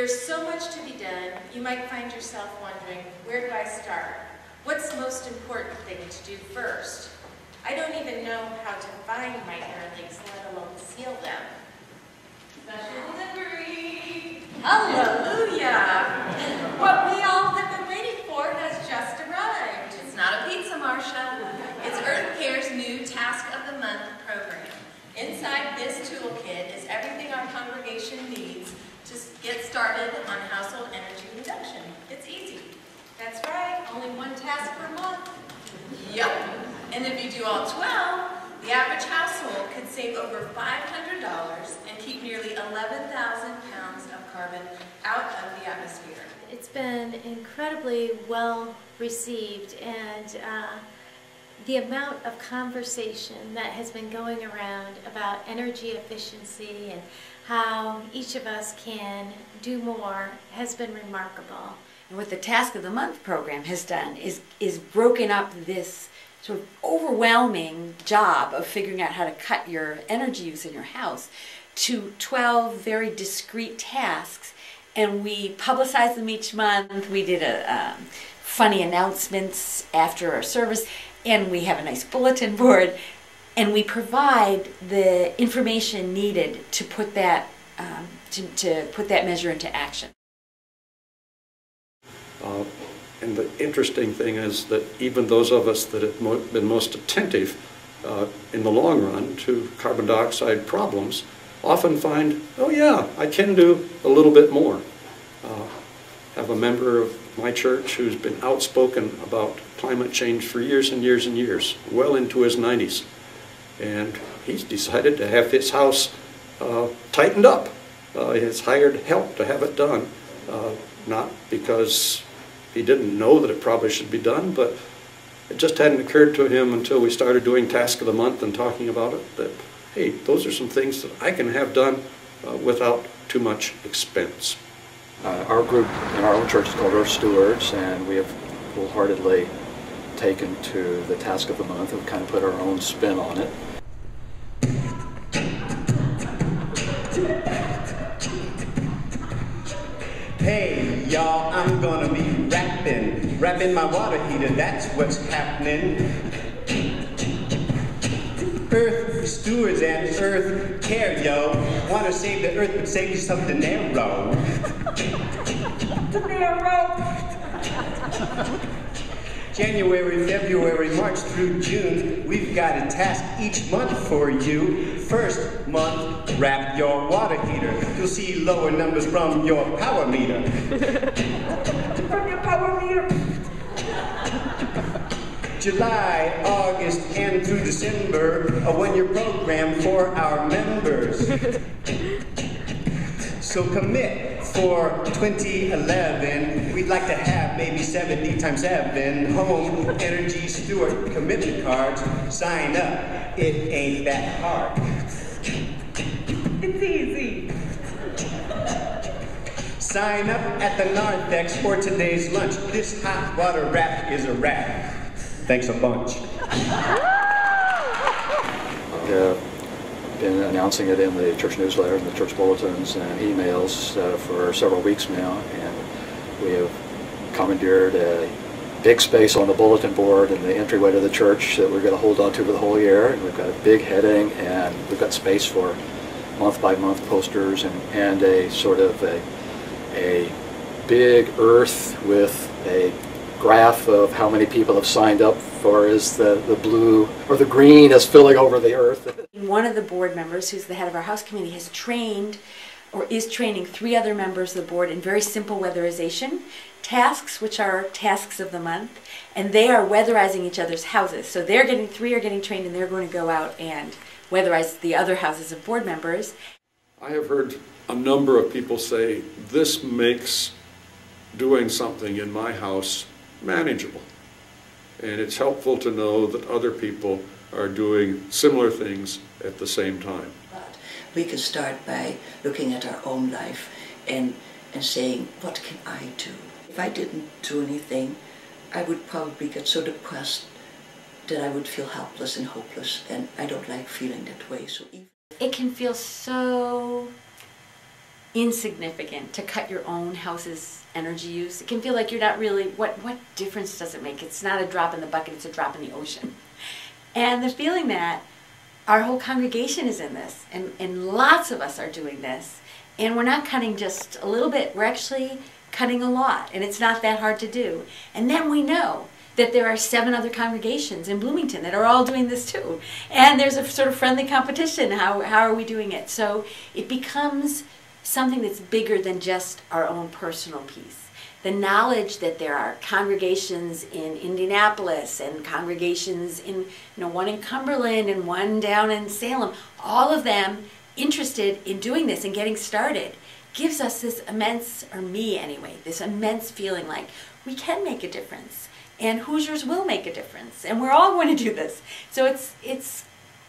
There's so much to be done, you might find yourself wondering, where do I start? What's the most important thing to do first? I don't even know how to find my earrings, let alone seal them. Special delivery! Hallelujah! What we all have been waiting for has just arrived. It's not a pizza, Marcia. It's Earth Care's new Task of the Month program. Inside this toolkit is everything our congregation needs to get started on household energy reduction. It's easy. That's right, only one task per month. Yep. And if you do all 12, the average household could save over $500 and keep nearly 11,000 pounds of carbon out of the atmosphere. It's been incredibly well received, and the amount of conversation that has been going around about energy efficiency and how each of us can do more has been remarkable. And what the Task of the Month program has done is broken up this sort of overwhelming job of figuring out how to cut your energy use in your house to 12 very discrete tasks, and we publicize them each month. We did funny announcements after our service, and we have a nice bulletin board, and we provide the information needed to put that to put that measure into action. And the interesting thing is that even those of us that have been most attentive in the long run to carbon dioxide problems often find, oh yeah, I can do a little bit more. Have a member of my church who's been outspoken about climate change for years and years and years, well into his 90s. And he's decided to have his house tightened up. He's hired help to have it done, not because he didn't know that it probably should be done, but it just hadn't occurred to him until we started doing Task of the Month and talking about it that, hey, those are some things that I can have done without too much expense. Our group in our own church is called Earth Stewards, and we have wholeheartedly taken to the Task of the Month and kind of put our own spin on it. Hey, y'all, I'm gonna be rapping my water heater, that's what's happening. Earth Stewards and Earth Care, yo. Wanna save the earth, but save yourself the narrow. January, February, March through June, we've got a task each month for you. First month, wrap your water heater. You'll see lower numbers from your power meter. From your power meter. July, August, and through December, a one-year program for our members. So commit for 2011. We'd like to have maybe 70 times 7 home energy steward commitment cards. Sign up. It ain't that hard. It's easy. Sign up at the narthex for today's lunch. This hot water wrap is a wrap. Thanks a bunch. Been announcing it in the church newsletter and the church bulletins and emails for several weeks now, and we have commandeered a big space on the bulletin board in the entryway to the church that we're going to hold on to for the whole year, and we've got a big heading, and we've got space for month-by-month posters and a sort of a big earth with a graph of how many people have signed up for is the blue or the green is filling over the earth. One of the board members, who's the head of our house committee, has trained or is training 3 other members of the board in very simple weatherization tasks, which are tasks of the month, and they are weatherizing each other's houses. So they're getting 3 are getting trained, and they're going to go out and weatherize the other houses of board members. I have heard a number of people say, this makes doing something in my house manageable. And it's helpful to know that other people are doing similar things at the same time. We can start by looking at our own life and saying, what can I do? If I didn't do anything, I would probably get so depressed that I would feel helpless and hopeless, and I don't like feeling that way. So it can feel so insignificant to cut your own house's energy use. It can feel like you're not really, what difference does it make? It's not a drop in the bucket, it's a drop in the ocean. And the feeling that our whole congregation is in this, and lots of us are doing this, and we're not cutting just a little bit, we're actually cutting a lot, and it's not that hard to do. And then we know that there are 7 other congregations in Bloomington that are all doing this too. And there's a sort of friendly competition, how are we doing it? So it becomes something that's bigger than just our own personal piece. The knowledge that there are congregations in Indianapolis and congregations in, one in Cumberland and one down in Salem, all of them interested in doing this and getting started, gives us this immense, or me anyway, this immense feeling like we can make a difference, and Hoosiers will make a difference, and we're all going to do this. So it's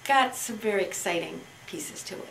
got some very exciting pieces to it.